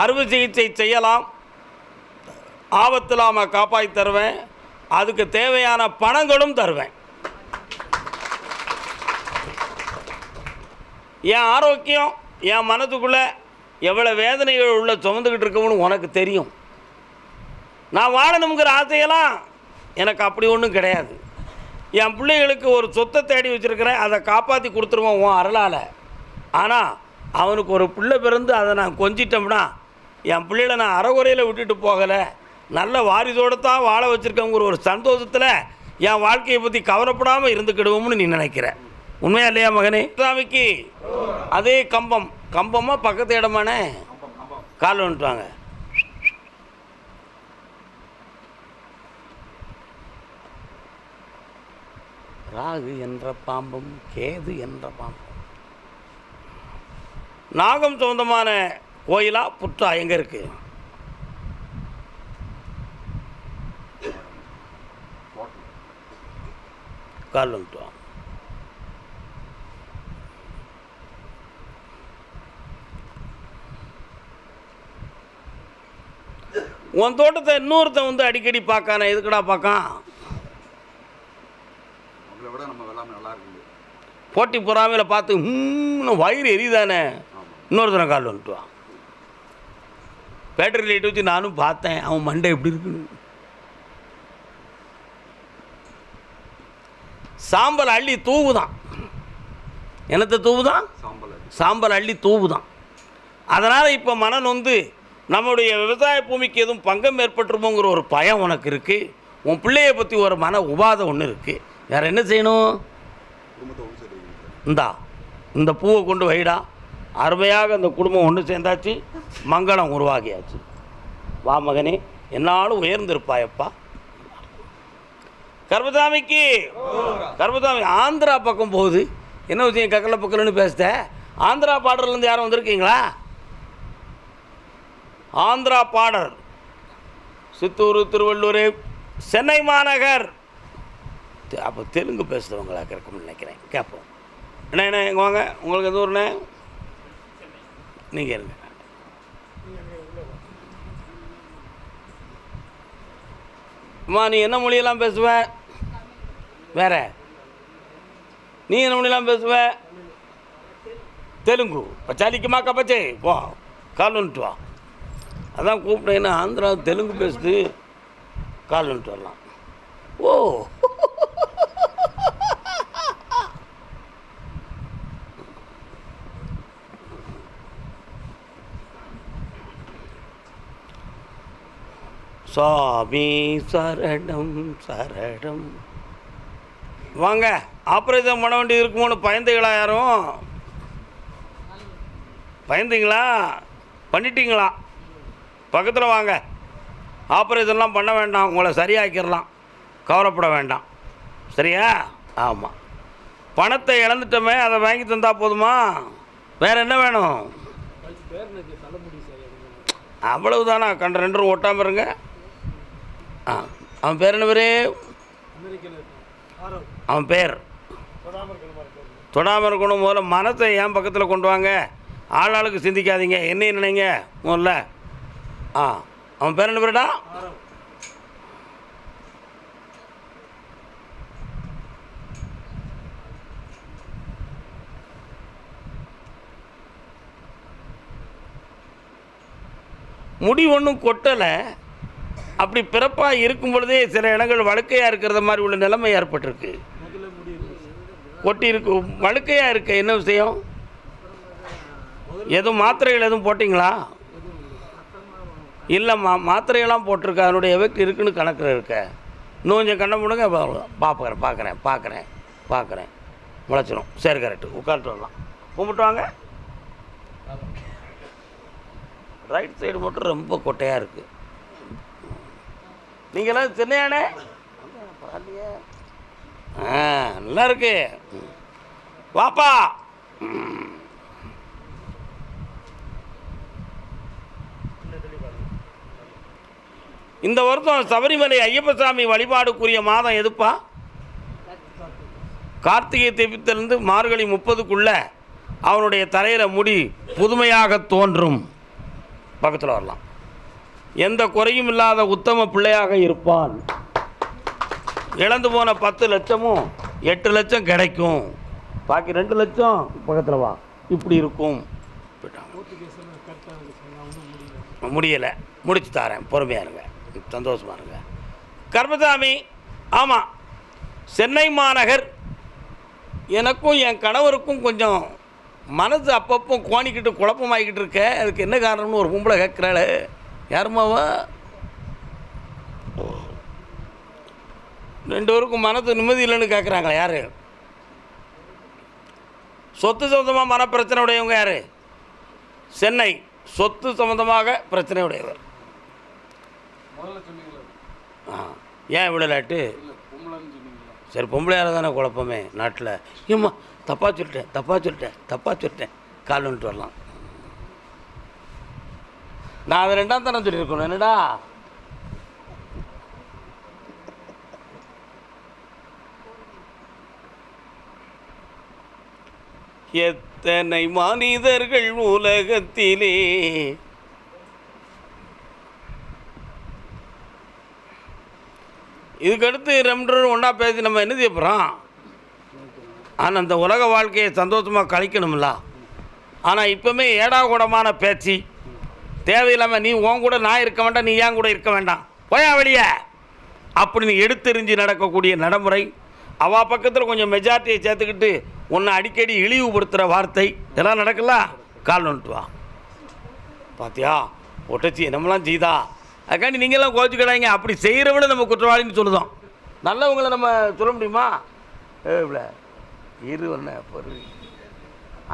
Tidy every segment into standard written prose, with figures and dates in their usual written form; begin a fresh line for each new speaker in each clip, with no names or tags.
அறுவை சிகிச்சை செய்யலாம், ஆபத்தில்லாமல் காப்பாற்றி தருவேன். அதுக்கு தேவையான பணங்களும் தருவேன். என் ஆரோக்கியம் என் மனதுக்குள்ளே எவ்வளோ வேதனைகள் உள்ள சுமந்துக்கிட்டு இருக்கோம்னு உனக்கு தெரியும். நான் வாழணுங்கிற ஆசையெல்லாம் எனக்கு அப்படி ஒன்றும் கிடையாது. என் பிள்ளைகளுக்கு ஒரு சொத்தை தேடி வச்சுருக்கிறேன், அதை காப்பாற்றி கொடுத்துருவோம் உன் அருளால். ஆனால் அவனுக்கு ஒரு பிள்ளை பிறந்து அதை நான் கொஞ்சிட்டோம்னா என் பிள்ளைகளை நான் அறகுறையில் விட்டுட்டு போகலை, நல்ல வாரிசோடு தான் வாழ வச்சுருக்கங்கிற ஒரு சந்தோஷத்தில் என் வாழ்க்கையை பற்றி கவலைப்படாமல் இருந்துக்கிடுவோம்னு நீ நினைக்கிற. உண்மையா இல்லையா மகனே? சாமிக்கு அதே கம்பமாக பக்கத்து இடமானே கால் வந்துட்டுவாங்க. ராகு என்ற பாம்பும் கேது என்ற பாம்பும். நாகம் சொந்தமான கோயிலா புற்றா எங்கே இருக்கு? கால் வந்துட்டுவாங்க. உன் தோட்டத்தை இன்னொருத்தன் வந்து அடிக்கடி பார்க்கானே, எதுக்கடா பார்க்கான்? போட்டி பொறாமையில் பார்த்து வயிறு எரியுதானே, இன்னொருத்தனை கால் வந்துட்டுவான். பேட்டரி லைட் வச்சு நானும் பார்த்தேன், அவன் மண்டை எப்படி இருக்குன்னு. சாம்பல் அள்ளி தூவுதான். என்னத்தை தூவுதான்? சாம்பல் அள்ளி தூவுதான். அதனால் இப்போ மனம் வந்து நம்முடைய விவசாய பூமிக்கு எதுவும் பங்கம் ஏற்பட்டுருமோங்கிற ஒரு பயம் உனக்கு இருக்குது. உன் பிள்ளையை பற்றி ஒரு மன உபாதம் ஒன்று இருக்குது. வேறு என்ன செய்யணும்? இந்த பூவை கொண்டு வைடா. அருமையாக அந்த குடும்பம் ஒன்று சேர்ந்தாச்சு, மங்களம் உருவாகியாச்சு. வா மகனே, என்னாலும் உயர்ந்திருப்பாயப்பா. கர்மசாமிக்கு கர்மசாமி ஆந்திரா பக்கம் போகுது. என்ன விஷயம் கக்கல பக்கலன்னு பேசுத? ஆந்திரா பார்டர்லேருந்து யாரும் வந்திருக்கீங்களா? ஆந்திரா பார்டர், சித்தூர், திருவள்ளூர், சென்னை மாநகர். அப்போ தெலுங்கு பேசுகிறவங்களா இருக்கும்னு நினைக்கிறேன். கேட்போம். என்ன எங்கே வாங்க, உங்களுக்கு எது ஊர்ண்ணே? நீங்கள் இருங்க. அம்மா, நீ என்ன மொழியெல்லாம் பேசுவ? வேற நீ என்ன மொழியெல்லாம் பேசுவ? தெலுங்கு. பச்சாலிக்குமா கப்பச்சே போ, கால் வந்துட்டு வா. அதான் கூப்பிட்டேன்னா ஆந்திரா தெலுங்கு பேசுது, கால் வந்துட்டு வரலாம். ஓ, சாமி சரணம் சரணம். வாங்க, ஆப்ரேஷன் பண்ண வேண்டியது இருக்குமோன்னு பயந்தீங்களா? யாரும் பயந்தீங்களா? பண்ணிட்டீங்களா? பக்கத்தில் வாங்க. ஆப்ரேஷன்லாம் பண்ண வேண்டாம், உங்களை சரியாக்கிடலாம், கவலைப்பட வேண்டாம். சரியா? ஆமாம். பணத்தை இழந்துட்டோமே, அதை வாங்கி தந்தால் போதுமா? வேறு என்ன வேணும்? அவ்வளவுதானா? கண்ட ரெண்டும் ஒட்டாமல் இருங்க. அவன் பேர் என்ன பேர்? அவன் பேர் தொடாமல் இருக்கணும். முதல்ல மனத்தை என் பக்கத்தில் கொண்டு வாங்க. ஆளாளுக்கு சிந்திக்காதீங்க, என்னையும் நினைங்க முதல்ல. அவன் பேர் என்ன பேருடா? முடி ஒன்றும் கொட்டலை. அப்படி பிறப்பாக இருக்கும் பொழுதே சில இடங்கள் வழுக்கையாக இருக்கிறத மாதிரி உள்ள நிலைமை ஏற்பட்டிருக்கு. கொட்டி இருக்கு, வழுக்கையாக இருக்க. என்ன விஷயம்? எதுவும் மாத்திரைகள் எதுவும் போட்டிங்களா? இல்லைம்மா, மாத்திரையெல்லாம் போட்டிருக்க, அதனுடைய எஃபெக்ட் இருக்குன்னு கணக்கில் இருக்க. இன்னும் கொஞ்சம் கண்ணை முடுங்க, பார்க்குறேன். முளைச்சிடும். சரி, கரெக்டு. உட்காந்துட்டு வரலாம். கும்பிட்டு வாங்க. ரைட் சைடு மட்டும் ரொம்ப கொட்டையாக இருக்குது. நீங்களாம் சென்னையானே? நல்லா இருக்கு. வாப்பா. இந்த வருஷம் சபரிமலை ஐயப்பசாமி வழிபாடுக்குரிய மாதம் எதுப்பா? கார்த்திகை தீபத்திலிருந்து மார்கழி 30க்குள்ள அவனுடைய தலையில் முடி புதுமையாக தோன்றும். பக்கத்தில் வரலாம். எந்த குறையும் இல்லாத உத்தம பிள்ளையாக இருப்பான். இழந்து போன 10 லட்சமும் 8 லட்சம் கிடைக்கும். பாக்கி 2 லட்சம் பக்கத்தில் வா, இப்படி இருக்கும். முடியலை, முடிச்சு தரேன், பொறுமையாக இருங்க, சந்தோஷமாக இருங்க. கர்மசாமி, ஆமாம், சென்னை மாநகர் எனக்கும் என் கணவருக்கும் கொஞ்சம் மனசு அப்பப்போ கோணிக்கிட்டு குழப்பமாகிக்கிட்டு இருக்க. அதுக்கு என்ன காரணம்னு ஒரு கும்பலை கேட்குறாள். யாருமாவா? 2 பேருக்கும் மனசு நிம்மதி இல்லைன்னு கேட்குறாங்களா? யார்? சொத்து சம்மந்தமாக மனப்பிரச்சனை உடையவங்க யார்? சென்னை சொத்து சம்மந்தமாக பிரச்சனை உடையவர். ஏன் விடலாட்டு? சரி, பொம்பளையால் தானே குழப்பமே நாட்டில். ஏம்மா தப்பாக சொல்லிட்டேன் கால் வந்துட்டு வரலாம். நான் அதை 2ஆம் தரம் சொல்லியிருக்கணும். என்னடா எத்தனை மனிதர்கள் உலகத்திலே இதுக்கடுத்து 2 ஒன்றா பேசி நம்ம என்ன செய்ய போகிறோம்? ஆனால் அந்த உலக வாழ்க்கையை சந்தோஷமாக கழிக்கணும்ல. ஆனால் இப்போவுமே ஏடாகூடமான பேச்சு தேவையில்லாமல், நீ உன் கூட நான் இருக்க வேண்டாம், நீ ஏன் கூட இருக்க வேண்டாம், போயா வெளியே அப்படின்னு எடுத்தெறிஞ்சு நடக்கக்கூடிய நடைமுறை. அவள் பக்கத்தில் கொஞ்சம் மெஜாரிட்டியை சேர்த்துக்கிட்டு உன்னை அடிக்கடி இழிவுபடுத்துகிற வார்த்தை இதெல்லாம் நடக்கல. கால் வந்துட்டு வா. பார்த்தியா ஒட்டச்சி நம்மளாம் செய்தா, அதுக்காண்டி நீங்கள்லாம் கோச்சிக்கிறாங்க. அப்படி செய்கிறவளை நம்ம குற்றவாளின்னு சொல்லுதோம். நல்லவங்களை நம்ம சொல்ல முடியுமா? இவ்வளோ இரு ஒன்று பொறு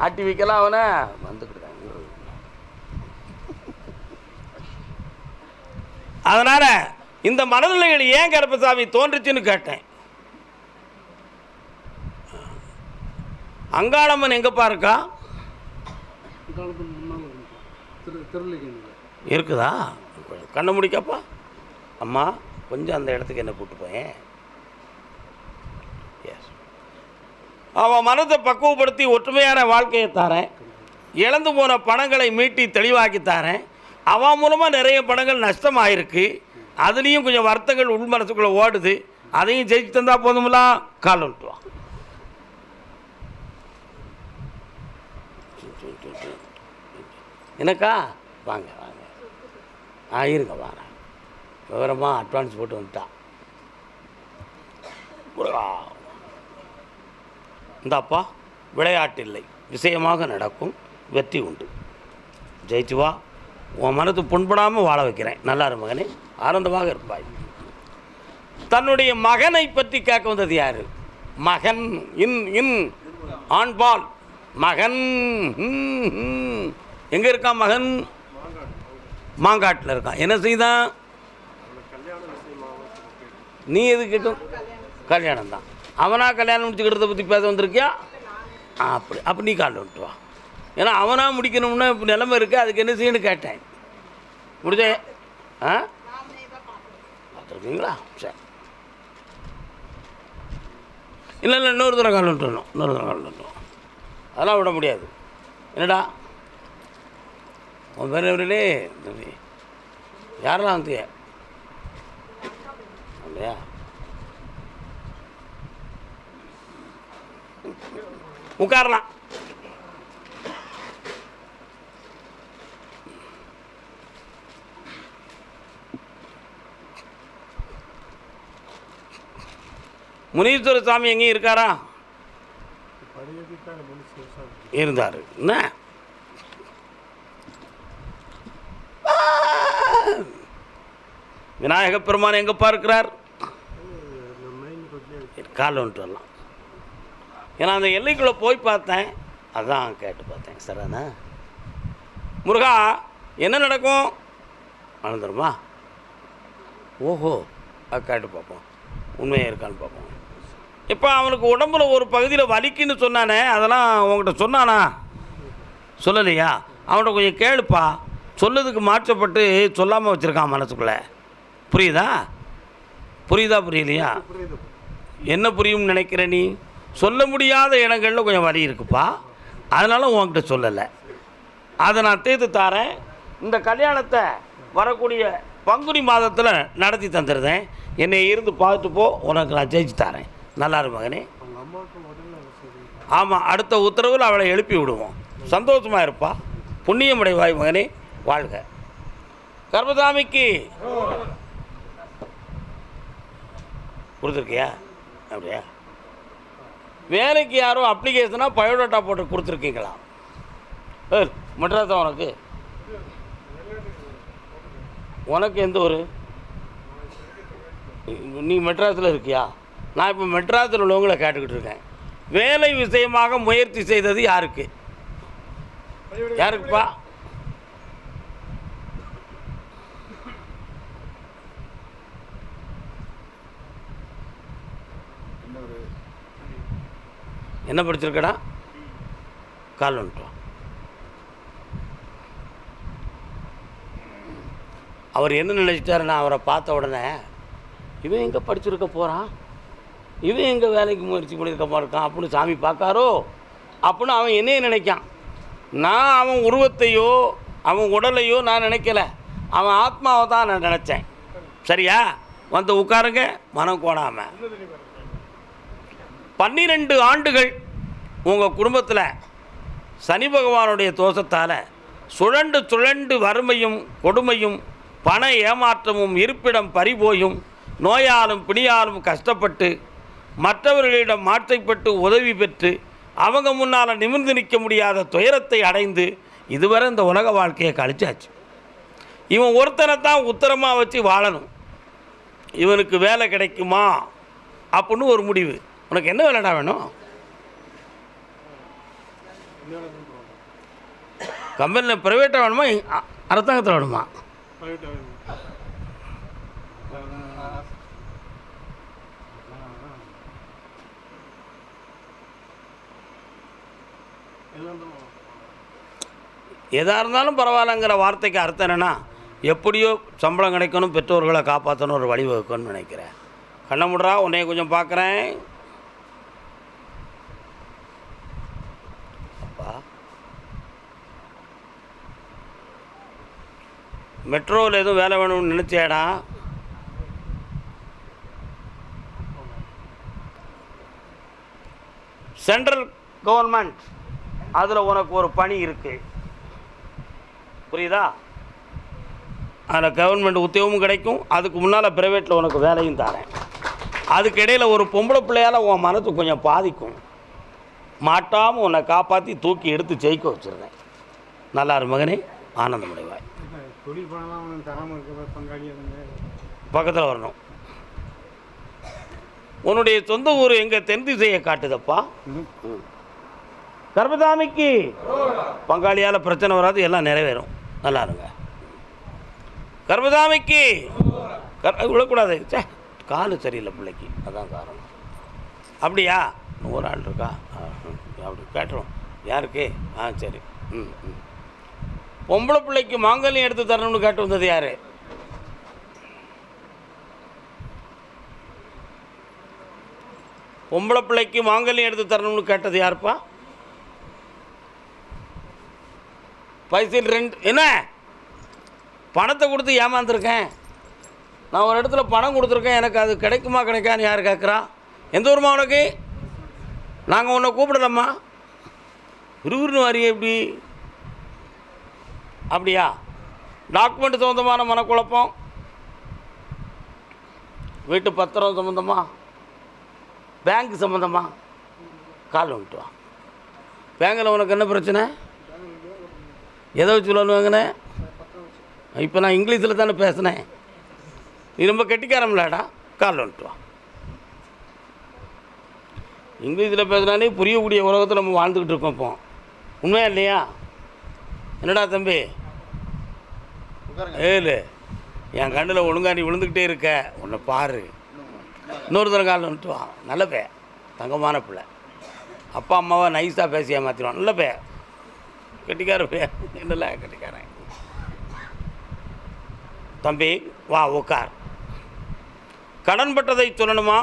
ஆட்டி வைக்கலாம், அவனை வந்துக்கிட்டாங்க. அதனால் இந்த மனநிலைகள் ஏன் கருப்பசாமி தோன்றுச்சுன்னு கேட்டேன். அங்காளம்மன் எங்கப்பா இருக்கா? இருக்குதா? கண்ணை முடிக்கப்பா. அம்மா கொஞ்சம் அந்த இடத்துக்கு என்ன கூப்பிட்டு போயேன். எஸ், அவன் மனத்தை பக்குவப்படுத்தி ஒற்றுமையான வாழ்க்கையை தாரேன். இழந்து போன பணங்களை மீட்டி தெளிவாக்கி தாரேன். அவன் மூலமாக நிறைய பணங்கள் நஷ்டமாயிருக்கு. அதுலேயும் கொஞ்சம் வருத்தங்கள் உள் மனசுக்குள்ளே ஓடுது. அதையும் ஜெயிச்சு தந்தால் போதுமில்லா. கால் விட்டுவான். எனக்கா? வாங்க இருங்க வாங்க. விவரமாக அட்வான்ஸ் போட்டு வந்துட்டான். இந்தாப்பா, விளையாட்டு இல்லை, விஷயமாக நடக்கும், வெற்றி உண்டு. ஜெயிச்சு வா. உன் மனது புண்படாமல் வாழ வைக்கிறேன். நல்லாரு மகனே, ஆனந்தமாக இருப்பாய். தன்னுடைய மகனை பற்றி கேட்க வந்தது யார்? மகன் இன் ஆண்பால் மகன். எங்கே இருக்கான் மகன்? மாங்காட்டில் இருக்கான். என்ன செய்தான்? நீ எது கேட்கும்? கல்யாணம் தான். அவனாக கல்யாணம் முடிச்சுக்கிறத பற்றி பேச வந்திருக்கியா? அப்படி நீ கால் விட்டு வா. ஏன்னா அவனாக முடிக்கணும்னா இப்போ நிலைமை இருக்குது. அதுக்கு என்ன செய்யணும்னு கேட்டேன். முடிஞ்ச பார்த்துருக்கீங்களா? சரி, இல்லை இன்னொரு தடவை கால் விட்டுணும். அதெல்லாம் விட முடியாது. என்னடா உன் பேரவர்களே யாரெல்லாம் வந்திய இல்லையா? உட்காரலாம். முனீஸ்வர சாமி எங்கேயும் இருக்காரா? இருந்தார். என்ன விநாயக பெருமான் எங்கப்பா இருக்கிறார்? கால் வந்துட்டு வரலாம். ஏன்னா அந்த எல்லைக்குள்ளே போய் பார்த்தேன், அதான் கேட்டு பார்த்தேன். சரிண்ணா முருகா, என்ன நடக்கும்? நடந்துருமா? ஓஹோ, அது கேட்டு பார்ப்போம், உண்மையாக இருக்கான்னு பார்ப்போம். இப்போ அவனுக்கு உடம்புல ஒரு பகுதியில் வலிக்குன்னு சொன்னானே, அதெல்லாம் உங்கள்கிட்ட சொன்னானா? சொல்லலையா? அவன்கிட்ட கொஞ்சம் கேளுப்பா. சொல்லதுக்கு மாற்றப்பட்டு சொல்லாமல் வச்சுருக்கான் மனசுக்குள்ளே. புரியலையா? என்ன புரியும்னு நினைக்கிற நீ? சொல்ல முடியாத இடங்களில் கொஞ்சம் வலி இருக்குப்பா, அதனால் உன்கிட்ட சொல்லலை. அதை நான் தீர்த்து தாரேன். இந்த கல்யாணத்தை வரக்கூடிய பங்குனி மாதத்தில் நடத்தி தந்துடுறேன். என்னை இருந்து பார்த்துட்டு போ, உனக்கு நான் ஜெயிச்சு தரேன். நல்லா இரு மகனே. ஆமாம், அடுத்த உத்தரவில் அவளை எழுப்பி விடுவோம். சந்தோஷமாக இருப்பா, புண்ணியமுடைவாய் மகனே, வாழ்க. கர்மசாமிக்கு கொடுத்துருக்கியா? அப்படியா? வேலைக்கு யாரும் அப்ளிகேஷனாக பயோடேட்டா போட்டு கொடுத்துருக்கீங்களா? மெட்ராஸ் தான் உனக்கு? உனக்கு எந்த ஊர்? நீ மெட்ராஸில் இருக்கியா? நான் இப்போ மெட்ராஸில் உள்ளவங்களை கேட்டுக்கிட்டு இருக்கேன். வேலை விஷயமாக முயற்சி செய்தது யாருக்கு? யாருக்குப்பா? என்ன படிச்சிருக்கடா? கால் வந்துட்டோம். அவர் என்ன நினச்சிட்டாருன்னா, அவரை பார்த்த உடனே இவன் எங்கே படிச்சிருக்க போகிறான், இவன் எங்கே வேலைக்கு முயற்சி பண்ணியிருக்க இருக்கான் அப்படின்னு சாமி பார்க்காரோ அப்படின்னு அவன் என்னையே நினைக்கான். நான் அவன் உருவத்தையோ அவன் உடலையோ நான் நினைக்கல, அவன் ஆத்மாவை தான் நான் நினச்சேன். சரியா? வந்து உட்காருங்க, மனம் கோணாமல். 12 ஆண்டுகள் உங்கள் குடும்பத்தில் சனி பகவானுடைய தோஷத்தால் சுழண்டு சுழண்டு வறுமையும் கொடுமையும் பண ஏமாற்றமும் இருப்பிடம் பறிபோயும் நோயாலும் பிணியாலும் கஷ்டப்பட்டு மற்றவர்களிடம் மாற்றைப்பட்டு உதவி பெற்று அவங்க முன்னால் நிமிர்ந்து நிற்க முடியாத துயரத்தை அடைந்து இதுவரை இந்த உலக வாழ்க்கையை கழிச்சாச்சு. இவன் ஒருத்தனை தான் உத்தரமாக வச்சு வாழணும். இவனுக்கு வேலை கிடைக்குமா அப்படின்னு ஒரு முடிவு. உனக்கு என்ன வேலைடா வேணும்? கம்பெனியில் ப்ரைவேட்டாக வேணுமா, அரசாங்கத்தில் வேணுமா? எதாக இருந்தாலும் பரவாயில்லங்கிற வார்த்தைக்கு அர்த்தம் என்னென்னா, எப்படியோ சம்பளம் கிடைக்கணும், பெற்றோர்களை காப்பாற்றணும், ஒரு வழிவகுக்கணும்னு நினைக்கிறேன். கண்ண முடுறா, உன்னைய கொஞ்சம் பார்க்குறேன். அப்பா, மெட்ரோவில் எதுவும் வேலை வேணும்னு நினச்சேடா? சென்ட்ரல் கவர்மெண்ட் அதில் உனக்கு ஒரு பணி இருக்குது, புரியுதா? அதில் கவர்மெண்ட் உத்தியோகமும் கிடைக்கும், அதுக்கு முன்னால் ப்ரைவேட்டில் உனக்கு வேலையும் தரேன். அதுக்கு இடையில் ஒரு பொம்பளை பிள்ளையால் உன் மனசு கொஞ்சம் பாதிக்கும், மாட்டாமல் உன்னை காப்பாற்றி தூக்கி எடுத்து ஜெயிக்க வச்சுருந்தேன். நல்லா இரு மகனே, ஆனந்தமடைவாய். பக்கத்தில் வரணும். உன்னுடைய சொந்த ஊர் எங்கே? தென் திசையை காட்டுதப்பா. கர்மசாமிக்கு பங்காளியால் பிரச்சனை வராது, எல்லாம் நிறைவேறும். நல்லா இருங்க. கர்மசாமிக்கு விழக்கூடாது. சே, காலு சரியில்லை பிள்ளைக்கு, அதான் காரணம். அப்படியா? ஒரு ஆள் இருக்கா? அப்படி கேட்டுரும். யாருக்கு? சரி. பொம்பளை பிள்ளைக்கு மாங்கல்யம் எடுத்து தரணும்னு கேட்டு வந்தது யார்? பொம்பளை பிள்ளைக்கு மாங்கல்யம் எடுத்து தரணும்னு கேட்டது யாருப்பா? பைசல் 2 என்ன பணத்தை கொடுத்து ஏமாந்துருக்கேன். நான் ஒரு இடத்துல பணம் கொடுத்துருக்கேன், எனக்கு அது கிடைக்குமா கிடைக்கான்னு யார் கேட்குறா? எந்த ஊருமா உனக்கு? நாங்கள் உன்னை கூப்பிடலம்மா. விறுவிறுன்னு வரிய எப்படி? அப்படியா? டாக்குமெண்ட் சம்மந்தமான மனக்குழப்பம், வீட்டு பத்திரம் சம்மந்தமா, பேங்க் சம்மந்தமா? கால் வந்துட்டு வா. பேங்கில் உனக்கு என்ன பிரச்சனை? எதை வச்சு லோன் வாங்கினேன்? இப்போ நான் இங்கிலீஷில் தானே பேசினேன். நீ ரொம்ப கெட்டிக்காரம்லாடா. கால் வந்துட்டு வா. இங்கிலீஷில் பேசினானே புரியக்கூடிய உலகத்தில் நம்ம வாழ்ந்துக்கிட்டு இருக்கோம். இப்போ உண்மையா இல்லையா? என்னடா தம்பி? ஏழு என் கண்ணில் ஒழுங்கா நீ விழுந்துக்கிட்டே இருக்க, உன்னை பாரு. இன்னொரு தரம் கால் வந்துட்டு வா. நல்ல பே, தங்கமான பிள்ளை. அப்பா அம்மாவை நைஸாக பேசி ஏமாற்றிடுவான். நல்ல பே, கெட்டிக்கார பே. என்னல கெட்டிக்காரன் தம்பி, வா உட்கார். கடன் பட்டதை சொல்லணுமா?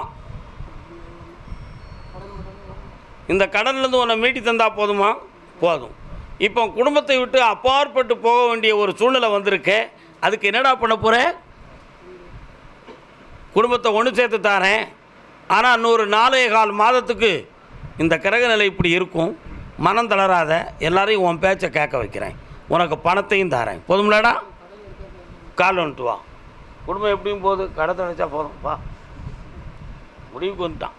இந்த கடன்லேருந்து உன்னை மீட்டி தந்தால் போதுமா? போதும். இப்போ குடும்பத்தை விட்டு அப்பாற்பட்டு போக வேண்டிய ஒரு சூழ்நிலை வந்திருக்கு. அதுக்கு என்னடா பண்ண போகிற? குடும்பத்தை ஒன்று சேர்த்து தாரேன், ஆனால் இன்னொரு 4.25 மாதத்துக்கு இந்த கிரக நிலை இப்படி இருக்கும், மனம் தளராத, எல்லாரையும் உன் பேச்சை கேட்க வைக்கிறேன், உனக்கு பணத்தையும் தாரேன், போதும்லடா? கால் வந்துட்டு வா. குடும்பம் எப்படியும் போகுது, கடத்தை நினச்சா போதும் வா. முடிவுக்கு வந்துட்டான்.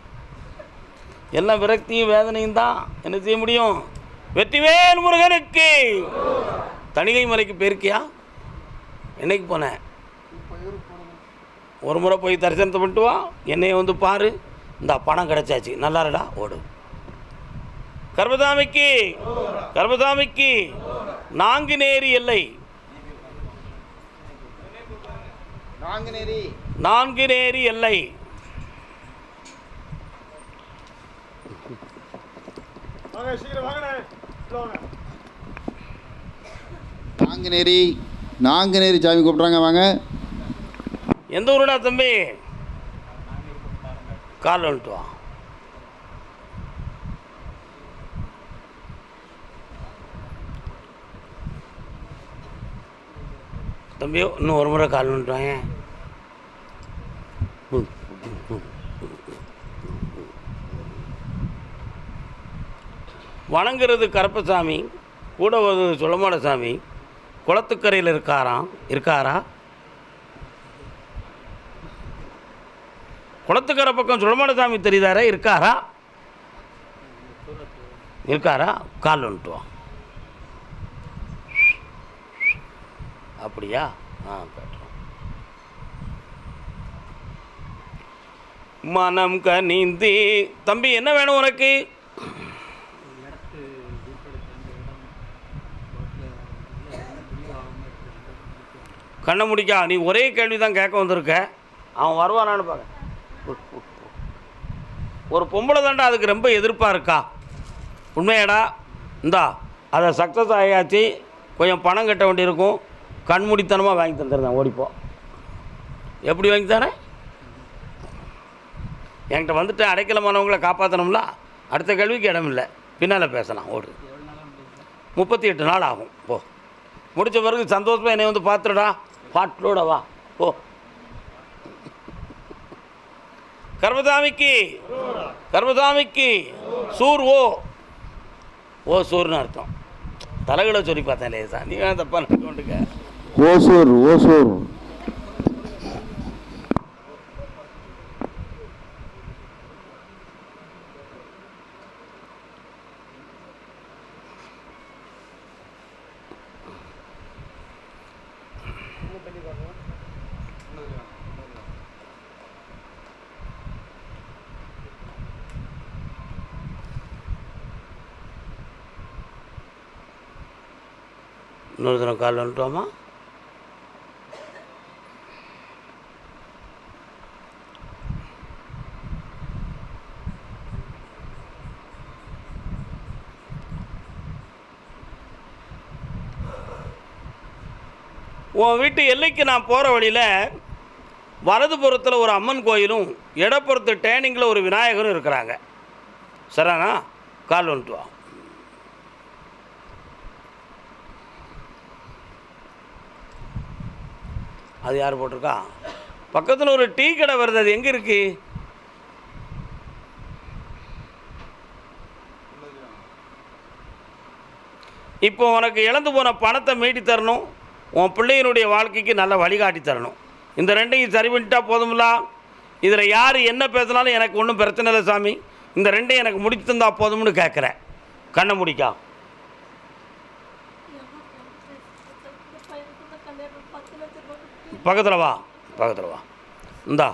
எல்லாம் விரக்தியும் வேதனையும் தான். என்ன செய்ய முடியும்? வெற்றிவேல் முருகனுக்கு. தணிகை மலைக்கு போயிருக்கியா? என்னைக்கு போனேன்? ஒரு முறை போய் தரிசனத்தை பண்ணிட்டு வா. என்னைய வந்து பாரு, இந்த பணம் கிடைச்சாச்சு, நல்லாருடா, ஓடு. கர்மசாமிக்கு, கர்மசாமிக்கு நாங்குநேரி எல்லை, நான்குநேரி எல்லை.
நாங்குநேரி, நாங்குநேரி சாமி கூப்பிட்றாங்க, வாங்க.
எந்த ஊருடா தம்பி? கால் வந்துட்டு வா. தம்பி இன்னும் ஒரு முறை கால் வந்துட்டு வாங்க. வணங்குறது கருப்பசாமி, கூட ஒரு சுளமாட சாமி, குளத்துக்கரையில் இருக்காரா? குளத்துக்கரை பக்கம் சுளமாட சாமி தெரியுதாரா? இருக்காரா? கால் வந்துட்டு வா. அப்படியா? கேட்டோம். மனம் கனிந்து. தம்பி என்ன வேணும் உனக்கு? கண்ணை முடிக்கா. நீ ஒரே கேள்வி தான் கேட்க வந்திருக்க. அவன் வருவானான்னு பார்க்க. ஒரு பொம்பளை தாண்டா அதுக்கு ரொம்ப எதிர்ப்பாக இருக்கா. உண்மையாடா? இந்தா அதை சக்ஸஸ் ஆகியாச்சு. கொஞ்சம் பணம் கட்ட வேண்டியிருக்கும். கண்மூடித்தனமாக வாங்கி தந்துடுறேன், ஓடிப்போ. எப்படி வாங்கி தரேன்? என்கிட்ட வந்துட்டு அடைக்கலமானவங்களை காப்பாற்றணும்ல. அடுத்த கேள்விக்கு இடம் இல்லை, பின்னால் பேசலாம், ஓடு. 38 நாள் ஆகும். போ. முடித்த பிறகு சந்தோஷமாக என்னை வந்து பார்த்துடா. பாட்டோட வா, போ. கர்மசாமிக்கு, கர்மசாமிக்கு சூர் ஓ சூர்னு அர்த்தம். தலைகளை சொல்லி பார்த்தேன் லேசா. நீ வேணா தப்பா நினைக்க.
ஓசூர், ஓசூர்.
இன்னொரு தினம் கால் வந்துட்டோமா? உன் வீட்டு எல்லைக்கு நான் போகிற வழியில் வலதுபுறத்தில் ஒரு அம்மன் கோயிலும் இடப்புறத்து டேனிங்கில் ஒரு விநாயகரும் இருக்கிறாங்க. சரிண்ணா? கால் வந்துட்டு வா. அது யார் போட்டிருக்கா? பக்கத்தில் ஒரு டீ கடை வருது, அது எங்கே இருக்குது? இப்போ உனக்கு இழந்து போன பணத்தை மீட்டி தரணும், உன் பிள்ளையினுடைய வாழ்க்கைக்கு நல்ல வழிகாட்டி தரணும். இந்த ரெண்டையும் சரி பண்ணிட்டா போதும்ல. இதில் யார் என்ன பேசினாலும் எனக்கு ஒன்றும் பிரச்சனை இல்லை சாமி, இந்த ரெண்டையும் எனக்கு முடிச்சு தந்தா போதும்னு கேட்குறேன். கண்ணை முடிக்கா. பக்கத்தில் வா, பக்கத்தில் வா. இந்தா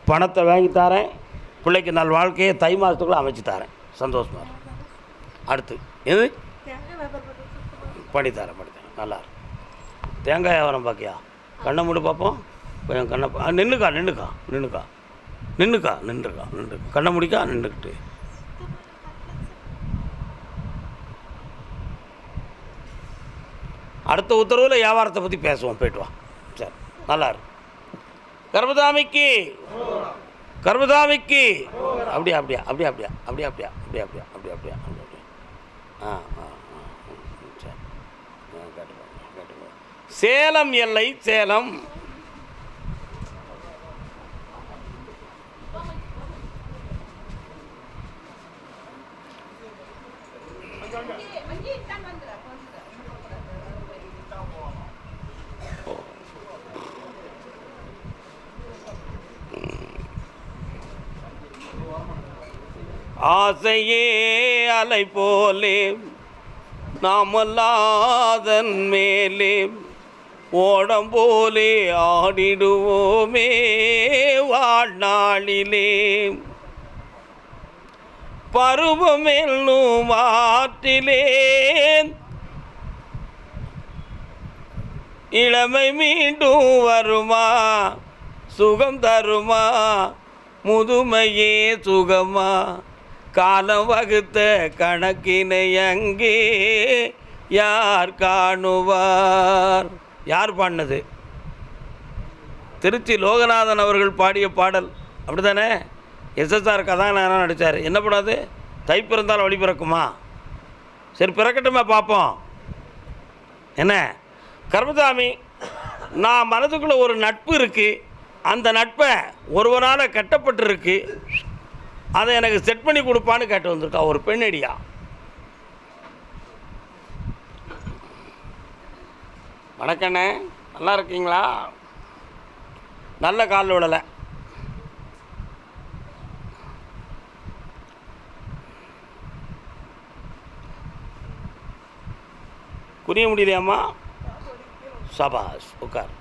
பணத்தை வாங்கி தரேன், பிள்ளைக்கு நல் வாழ்க்கையை தை மாதத்துக்குள்ளே அமைச்சு தரேன். சந்தோஷமாக இருக்கும். அடுத்து எது? படித்தரேன், நல்லா இருக்கும். தேங்காய் வியாபாரம் பார்க்கியா? கண்ணை மூடி பார்ப்போம். கொஞ்சம் கண்ணை நின்றுக்கா. கண்ணை முடிக்கா, நின்றுக்கிட்டு. அடுத்த உத்தரவில் வியாபாரத்தை பற்றி பேசுவோம். போய்ட்டு வா. சரி, நல்லா இருக்கு. கர்மசாமிக்கு, கர்மசாமிக்கு. அப்படியா. ஆ சேலம் எல்லை சேலம். ஆசையே அலை போலே நாமல்லாதன் மேலே ஓடம் போலே ஆடிடுவோமே வாழ்நாளிலே. பருவமென்னும் ஆற்றிலே இளமை மீண்டும் வருமா, சுகம் தருமா, முதுமையே சுகமா, காலம் வகுத்த கணக்கினை அங்கே யார் காணுவார். யார் பாடினது? திருச்சி லோகநாதன் அவர்கள் பாடிய பாடல். அப்படி தானே? எஸ்எஸ்ஆர் கதாநாயகனாக நடித்தார். என்ன படாது? தை பிறந்தால் வழி பிறக்குமா? சரி பிறக்கட்டுமே பார்ப்போம். என்ன கர்மசாமி, நான் மனதுக்குள்ளே ஒரு நட்பு இருக்குது, அந்த நட்பை ஒருவனால் கட்டப்பட்டுருக்கு, அதை எனக்கு செட் பண்ணி கொடுப்பான்னு கேட்டு வந்திருக்கா ஒரு பெண்ணடியா. வணக்கண்ணே, நல்லா இருக்கீங்களா? நல்ல காலில் விடலை. புரிய முடியலையாம்மா? சபாஸ், உட்கார்.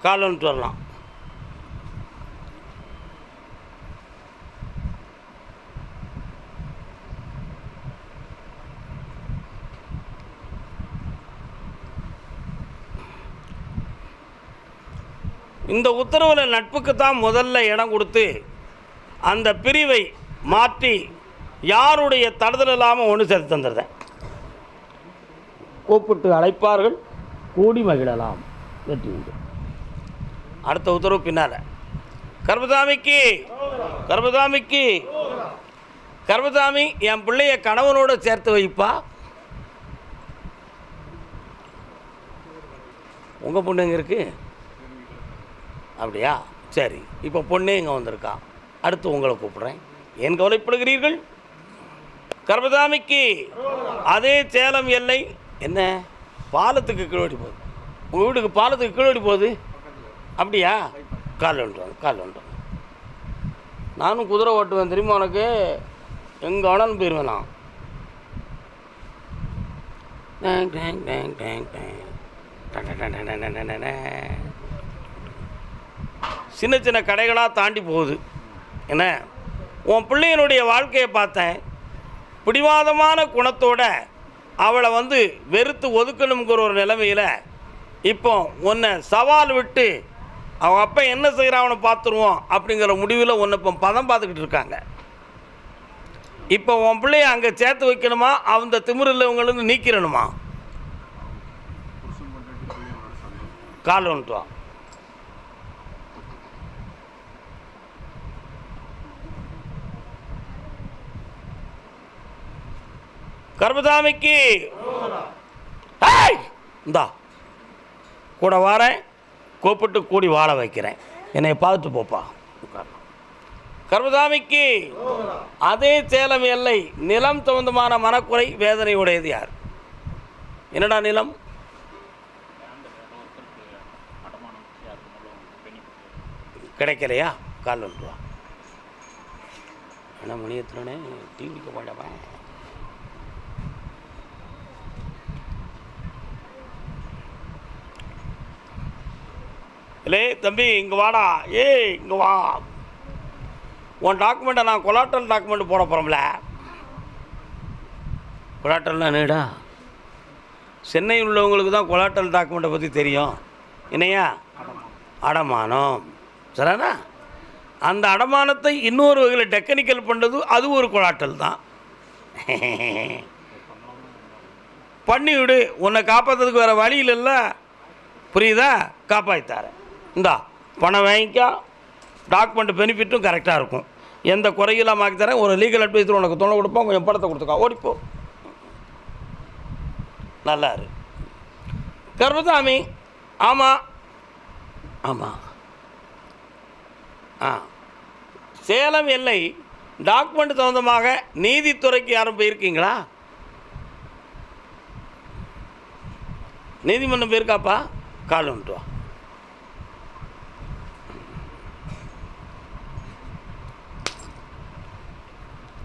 கால் வந்துட்டு வரலாம். இந்த உத்தரவில் நட்புக்கு தான் முதல்ல இடம் கொடுத்து அந்த பிரிவை மாற்றி யாருடைய தடுதல் இல்லாமல் ஒன்று சேர்த்து தந்துடுறேன். கூப்பிட்டு அழைப்பார்கள், கூடி மகிழலாம், வெற்றி உண்டு. அடுத்த உத்தரவு பின்னால். கர்மசாமிக்கு கர்மசாமிக்கு கர்மசாமி, என் பிள்ளைய கணவனோடு சேர்த்து வைப்பா. உங்கள் பொண்ணு எங்கே இருக்குது? அப்படியா? சரி, இப்போ பொண்ணே இங்கே வந்திருக்கா. அடுத்து உங்களை கூப்பிட்றேன். ஏன் கவலைப்படுகிறீர்கள்? கர்மசாமிக்கு அதே சேலம் எல்லை. என்ன பாலத்துக்கு கீழோடி போகுது? உங்கள் வீட்டுக்கு பாலத்துக்கு கீழோடி போகுது? அப்படியா? கால் வந்துட்டு கால் வந்துட்டு. நானும் குதிரை ஓட்டுவேன் தெரியுமா உனக்கு? எங்கே வேணாலும் போயிடுவேன் நான். டேங் டேங் டேங் டேங் டேங். சின்ன சின்ன கடைகளாக தாண்டி போகுது. என்ன உன் பிள்ளையனுடைய வாழ்க்கையை பார்த்தேன். பிடிவாதமான குணத்தோட அவளை வெறுத்து ஒதுக்கணுங்கிற ஒரு நிலைமையில் இப்போ உன்னை சவால் விட்டு அவன் அப்போ என்ன செய்கிறான்னு பார்த்துருவோம் அப்படிங்கிற முடிவில் உன்னை இப்போ பதம் பார்த்துக்கிட்டு இருக்காங்க. இப்போ உன் பிள்ளைய அங்கே சேர்த்து வைக்கணுமா, அந்த திமிரில் இவங்களுக்கு நீக்கிடணுமா? கால் வந்துட்டு வா. கர்மசாமிக்கு இந்தா கூட வாரேன், கூப்பிட்டு கூடி வாழ வைக்கிறேன். என்னை பார்த்துட்டு போப்பா. கர்மசாமிக்கு அதே சேலம் எல்லை நிலம் சம்பந்தமான மனக்குறை வேதனை உடையது யார்? என்னடா நிலம்? கிடைக்கலையா? கால் வந்துட்டு வா. என்ன மணியத்துலனே டிவிக்கு போட்டவன். இல்லை தம்பி இங்கே வாடா. இங்கே வா. உன் டாக்குமெண்ட்டை நான் கொலாட்ரல் டாக்குமெண்ட் போட போகிறோம்ல. கொலாட்ரல்னா என்னடா? சென்னையில் உள்ளவங்களுக்கு தான் கொலாட்டல் டாக்குமெண்ட்டை பற்றி தெரியும். என்னையா? அடமானம். சரிண்ணா? அந்த அடமானத்தை இன்னொரு வகையில் டெக்னிக்கல் பண்ணுறது அது ஒரு கொலாட்டல் தான். பண்ணிவிடு, உன்னை காப்பாற்றுறதுக்கு வேறு வழி இல்லைல்ல. புரியுதா? காப்பாற்றித்தாரேன். இந்தா பணம் வாங்கிக்கா, டாக்குமெண்ட் பெனிஃபிட்டும் கரெக்டாக இருக்கும், எந்த குறையிலாம் மாக்கி தரேன். ஒரு லீகல் அட்வைஸர் உனக்கு தொலை கொடுப்போம், கொஞ்சம் படத்தை கொடுத்துக்கா, ஓடிப்போ. நல்லாரு கர்மசாமி. ஆமாம் ஆமாம். சேலம் எல்லை டாக்குமெண்ட் சம்மந்தமாக நீதித்துறைக்கு யாரும் போயிருக்கீங்களா? நீதிமன்றம் போயிருக்காப்பா? கால் வந்துட்டு வா.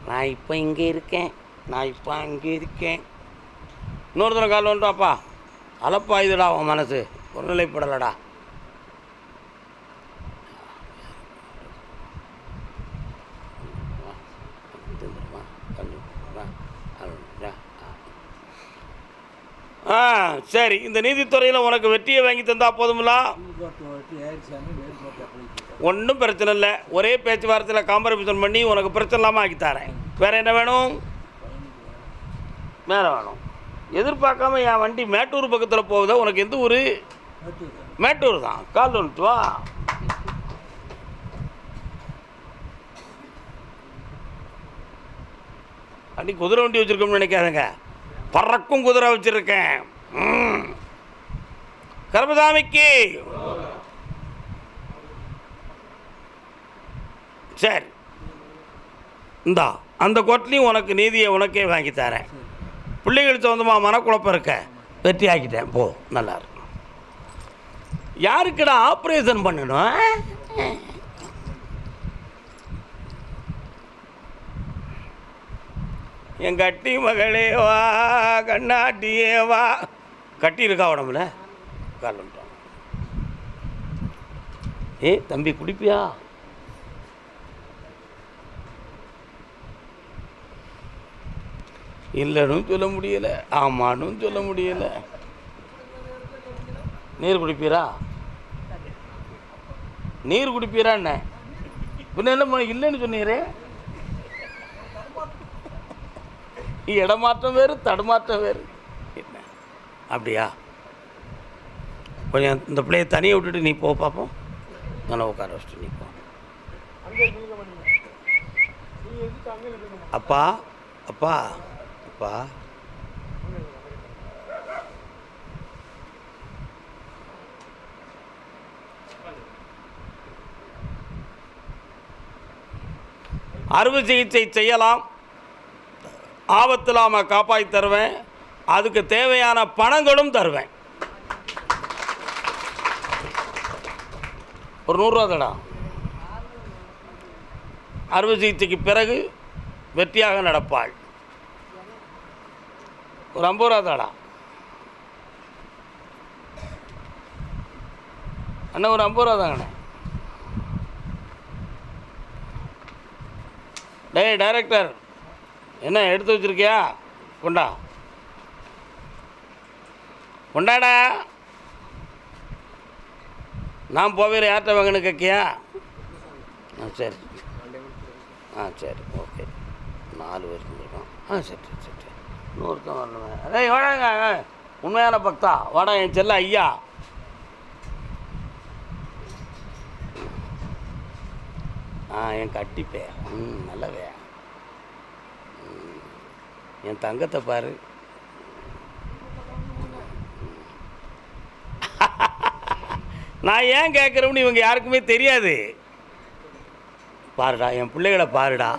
நான் இப்போ இங்கே இருக்கேன், நான் இப்போ அங்கே இருக்கேன். இன்னொருத்தனை கால் வந்துட்டு வாப்பா. அலப்பாயுதுடா உன் மனசு, ஒரு நிலைப்படலடா. சரி, இந்த நீதித்துறையில் உனக்கு வெற்றியை வாங்கி தந்தா போதுங்களா? ஒன்றும் பிரச்சனை இல்லை. ஒரே பேச்சுவார்த்தையில் காம்ப்ரமைசன் பண்ணி உனக்கு பிரச்சனை இல்லாமல் ஆக்கி தரேன். வேறு என்ன வேணும்? வேறு வேணும். எதிர்பார்க்காம என் வண்டி மேட்டூர் பக்கத்தில் போகுதா? உனக்கு எந்த ஊர்? மேட்டூர் தான். கால் வந்துட்டு வா. அடி குதிரை வண்டி வச்சுருக்கோம்னு நினைக்காதங்க, பறக்கும் குதிரை வச்சுருக்கேன். கர்மசாமிக்கு சரி, இந்தா அந்த கோட்டிலையும் உனக்கு நீதியை உனக்கே வாங்கி தரேன். பிள்ளைகள் சொந்தமாக மனக்குழப்பம் இருக்க, வெற்றி ஆக்கிட்டேன். போ, நல்லா இருக்கும். யாருக்கிட்ட ஆப்ரேஷன் பண்ணணும்? என் கட்டி மகளே வா, கண்ணாட்டியே வா. கட்டி இருக்கா உடம்புல? கால் வந்துட்டான். தம்பி குடிப்பியா? இல்லைன்னு சொல்ல முடியலை, ஆமான்னு சொல்ல முடியலை. நீர் குடிப்பீரா? நீர் குடிப்பீரா? என்ன பின்ன என்ன இல்லைன்னு சொன்னீரே? இடமாற்றம் வேறு, தடுமாற்றம் வேறு. என்ன அப்படியா? கொஞ்சம் இந்த பிள்ளையை தனியை விட்டுட்டு நீ போ பார்ப்போம். நல்லா உட்கார வச்சுட்டு நீ போ. அப்பா அப்பா அப்பா, அறுவை சிகிச்சை செய்யலாம், ஆபத்தில்லாம காப்பாற்றி தருவேன். அதுக்கு தேவையான பணங்களும் தருவேன். ஒரு 100 ரூபா தடா. அறுவை சிகிச்சைக்கு பிறகு வெற்றியாக நடப்பாள். ஒரு 50 ரூபா தடா. அண்ணா ஒரு 50 ரூபா தாங்கண்ணே. டேய் டைரக்டர், என்ன எடுத்து வச்சுருக்கியா? கொண்டா கொண்டாடா. நான் போவேல யார்கிட்ட வாங்கன்னு கேட்கியா? சரி சரி, ஓகே. 4 பேர் இருந்திருக்கோம். சரி சரி சரி. இன்னொருத்தன் வரணுமே. அதே வாடாங்க, உண்மையான பக்தா வாடா, என் செல்ல ஐயா. என் கட்டிப்பே நல்லவே. என் தங்கத்தை பாரு. நான் ஏன் கேட்குறேன்னு இவங்க யாருக்குமே தெரியாது. பாருடா, என் பிள்ளைகளை பாருடா.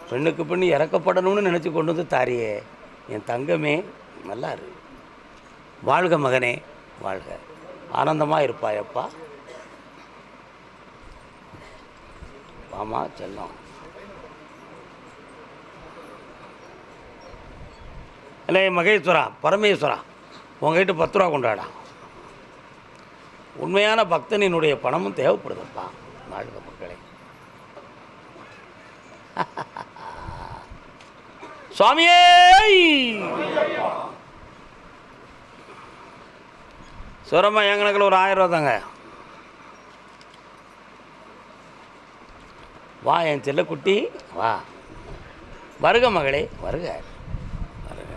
பெண்ணுக்கு பெண்ணு இறக்கப்படணும்னு நினச்சி கொண்டு வந்து தாரியே என் தங்கமே. நல்லா இரு. வாழ்க மகனே, வாழ்க. ஆனந்தமாக இருப்பாயப்பா. வாமா செல்லம். இல்லை மகேஸ்வரா, பரமேஸ்வரா, உங்ககிட்ட 10 ரூபா கொண்டாடா. உண்மையான பக்தனினுடைய பணமும் தேவைப்படுதுப்பா வாழ்க மக்களே. சுவாமியே சுரமா என் கணக்கில் ஒரு 1000 ரூபா தாங்க. வா என் செல்லக்குட்டி வா. வருக மகளே வருக வருக.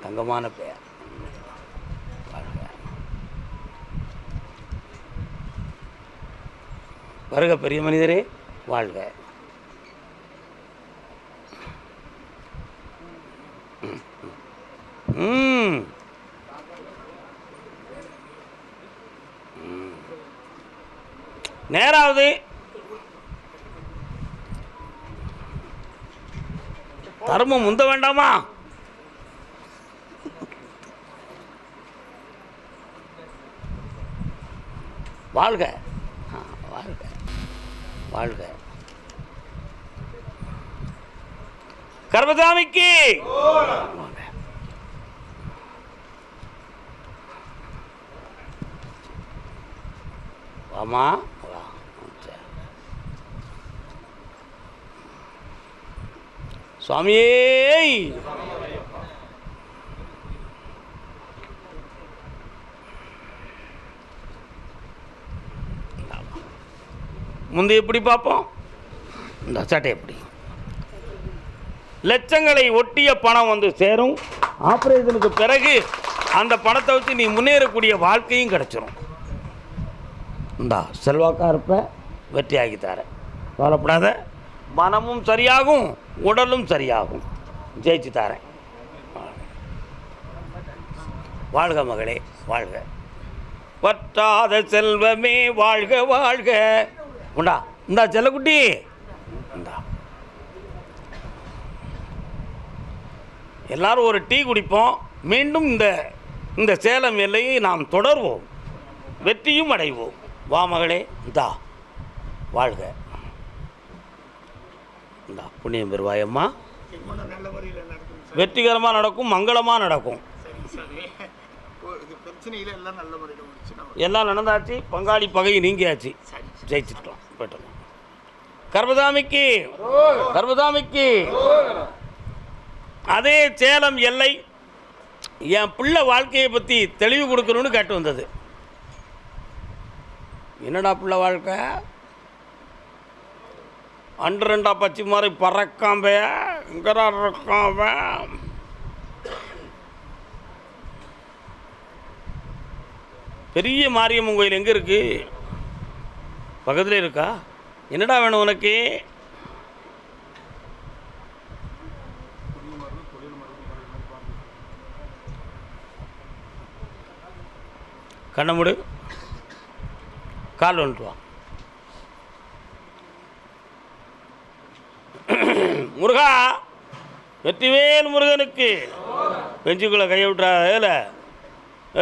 தங்கமான பெயர். வருக பெரிய மனிதரே வாழ்க. நேராவது தர்மம் முந்த வேண்டாமா? வாழ்க வாழ்க வாழ்க. கர்மசாமிக்கு வாமா வா. சுவாமியே முந்தைய எப்படி பார்ப்போம். இந்த சட்டை எப்படி லட்சங்களை ஒட்டிய பணம் வந்து சேரும். ஆப்ரேஷனுக்கு பிறகு அந்த பணத்தை வச்சு நீ முன்னேறக்கூடிய வாழ்க்கையும் கிடைச்சிரும். இந்தா செல்வாக்கா இருப்ப, வெற்றி ஆகித்தார, கவலைப்படாத. மனமும் சரியாகும், உடலும் சரியாகும். ஜெயிச்சு தாரேன். வாழ்க மகளே வாழ்க. வற்றாத செல்வமே வாழ்க வாழ்க. உண்டா இந்தா செல்லக்குட்டி இந்தா. எல்லாரும் ஒரு டீ குடிப்போம். மீண்டும் இந்த சேலம் எல்லையை நாம் தொடர்வோம், வெற்றியும் அடைவோம். வா மகளே இந்தா வாழ்க. இந்தா புண்ணியம் பெறுவாயம்மா. வெற்றிகரமாக நடக்கும், மங்களமாக நடக்கும். எல்லாம் நடந்தாச்சு. பங்காளி பகை நீங்கியாச்சு. ஜெயிச்சிட்டோம், போயிட்டோம். கர்மசாமிக்கு கர்மசாமிக்கு. அதே சேலம் எல்லை என் பிள்ளை வாழ்க்கையை பற்றி தெளிவு கொடுக்கணும்னு கேட்டு வந்தது. என்னடா பிள்ளை வாழ்க்கை? அண்டா பச்சி மாதிரி பறக்காம இங்கடா இருக்காம. பெரிய மாரியம்மன் கோயில் எங்கே இருக்கு? பக்கத்தில் இருக்கா? என்னடா வேணும் உனக்கு? கண்ணை மூடு, கால் வந்துட்டு வா. முருகா, வெற்றிவேல் முருகனுக்கு. பெஞ்சுக்குள்ளே கையை விட்றா. ஏல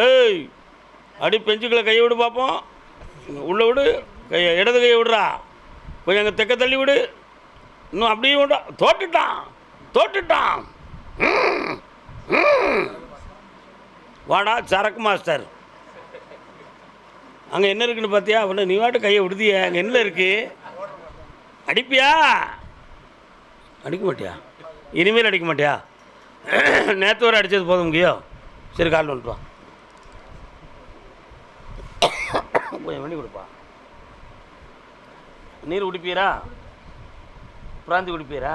ஏய் அடி, பெஞ்சுக்குள்ளே கையை விடு பார்ப்போம். உள்ளே விடு கையை, இடது கையை விடுறா. கொஞ்சம் அங்கே தெக்க தள்ளி விடு. இன்னும் அப்படியே விடா. தோட்டுட்டான் தோட்டுட்டான். வாடா சரக்கு மாஸ்டர். அங்கே என்ன இருக்குன்னு பார்த்தியா? ஒன்று நீ வாட்டு கையை விடுதிய. அங்கே என்ன இருக்குது? அடிப்பியா? அடிக்க மாட்டியா? இனிமேல் அடிக்க மாட்டியா? நேற்று வரை அடித்தது போதும் முக்கியம். சரி கால் வந்துட்டு வா. கொஞ்சம் வண்டி கொடுப்பா. நீர் குடிப்பீரா? பிராந்தி குடிப்பீரா?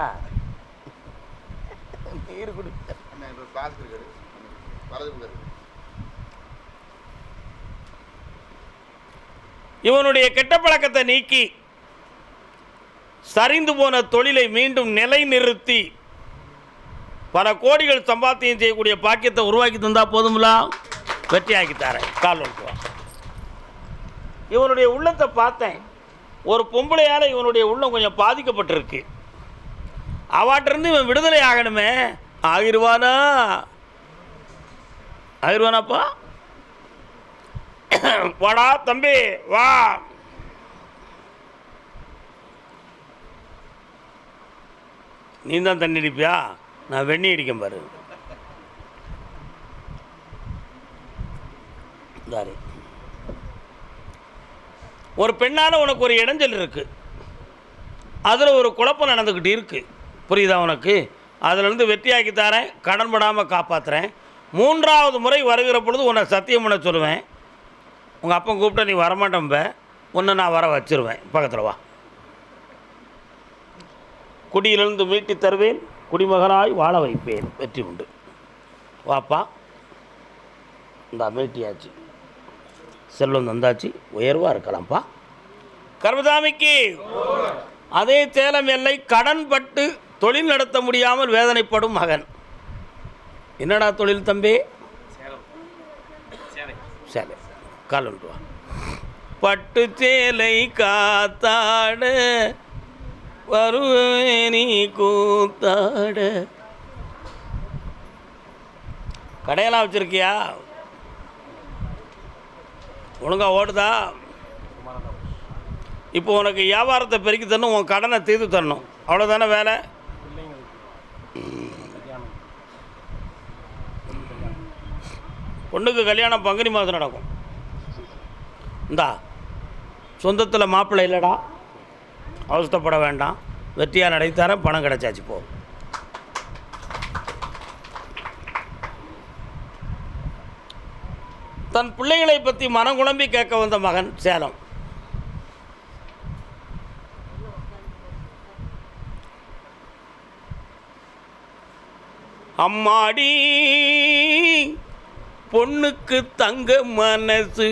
நீர் குடிப்பீரா? இவனுடைய கெட்ட பழக்கத்தை நீக்கி சரிந்து போன தொழிலை மீண்டும் நிலைநிறுத்தி பல கோடிகள் சம்பாத்தியம் செய்யக்கூடிய பாக்கியத்தை உருவாக்கி தந்தா போதும்ல. வெற்றி ஆக்கித்தாரேன். கால் வந்துட்டு. இவனுடைய உள்ளத்தை பார்த்தேன். ஒரு பொம்பளையால் இவனுடைய உள்ளம் கொஞ்சம் பாதிக்கப்பட்டிருக்கு. அவாட்டிருந்து இவன் விடுதலை ஆகணுமே. ஆகிருவானா? ஆகிருவானாப்பா? வாடா தம்பி வா. நீ தான் தண்ணி அடிப்பியா? நான் வெண்ணி அடிக்கேன் பாரு. தாரி ஒரு பெண்ணால் உனக்கு ஒரு இடைஞ்சல் இருக்குது, அதில் ஒரு குழப்பம் நடந்துக்கிட்டு இருக்குது, புரியுதா உனக்கு? அதிலேருந்து வெற்றியாக்கி தரேன், கடன் படாமல் காப்பாற்றுறேன். 3வது முறை வருகிற பொழுது உன்னை சத்தியம் பண்ண சொல்லுவேன். உங்கள் அப்பா கூப்பிட்டா நீ வரமாட்டேன்ப, உன்னை நான் வர வச்சிருவேன். பக்கத்தில் வா. குடியிலிருந்து மீட்டி தருவேன், குடிமகனாய் வாழ வைப்பேன். வெற்றி உண்டு. வாப்பா. இந்த மீட்டியாச்சு, செல்வம் தந்தாச்சு, உயர்வாக இருக்கலாம்ப்பா. கர்மசாமிக்கு அதே சேலம் எல்லை கடன் பட்டு தொழில் நடத்த முடியாமல் வேதனைப்படும் மகன். என்னடா தொழில் தம்பி? சேலை. கால் ஒன்று வா. பட்டு சேலை காத்தாட வருவேனி கூத்தாட. கடையெல்லாம் வச்சுருக்கியா? ஒழுங்கா ஓடுதா? இப்போ உனக்கு வியாபாரத்தை பெருக்கி தரணும், உன் கடனை தீர்த்து தரணும், அவ்வளோதானே வேலை? பொண்ணுக்கு கல்யாணம் பங்குனி மாதம் நடக்கும். இந்தா சொந்தத்தில் மாப்பிள்ளை இல்லைடா, அவஸ்தப்பட வேண்டாம், வெற்றியாக நடைத்தார பணம் கிடைச்சாச்சு. போ. தன் பிள்ளைகளை பற்றி மனம் குழம்பி கேட்க வந்த மகன் சேலம். அம்மாடி பொண்ணுக்கு தங்க மனசு.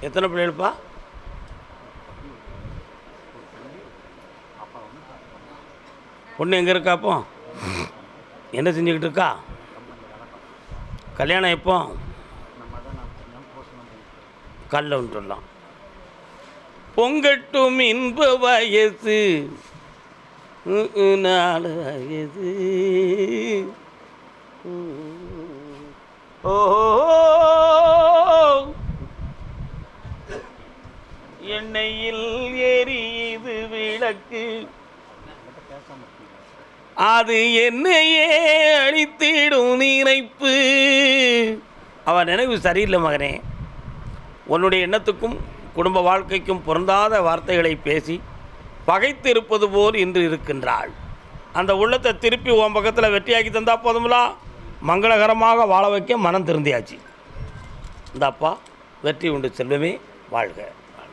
எத்தனை பிள்ளைகள்ப்பா? பொண்ணு எங்கே இருக்காப்போ? என்ன செஞ்சுக்கிட்டு இருக்கா? கல்யாணம் எப்போ? கல்ல ஒன்றுலாம் பொங்கட்டும் இன்ப வயசு 4 வயசு. ஓ எண்ணெயில் எரியுது விளக்கு, அது என்னையே அழித்திடும் நினைப்பு. அவன் நினைவு சரியில்லை மகனே. உன்னுடைய எண்ணத்துக்கும் குடும்ப வாழ்க்கைக்கும் பொருந்தாத வார்த்தைகளை பேசி பகைத்து இருப்பது போல் இன்று இருக்கின்றாள். அந்த உள்ளத்தை திருப்பி உன் பக்கத்தில் வெற்றியாக்கி தந்தா போதும்லா, மங்களகரமாக வாழ வைக்க மனம் திருந்தியாச்சு. இந்த அப்பா வெற்றி உண்டு செல்வமே வாழ்க.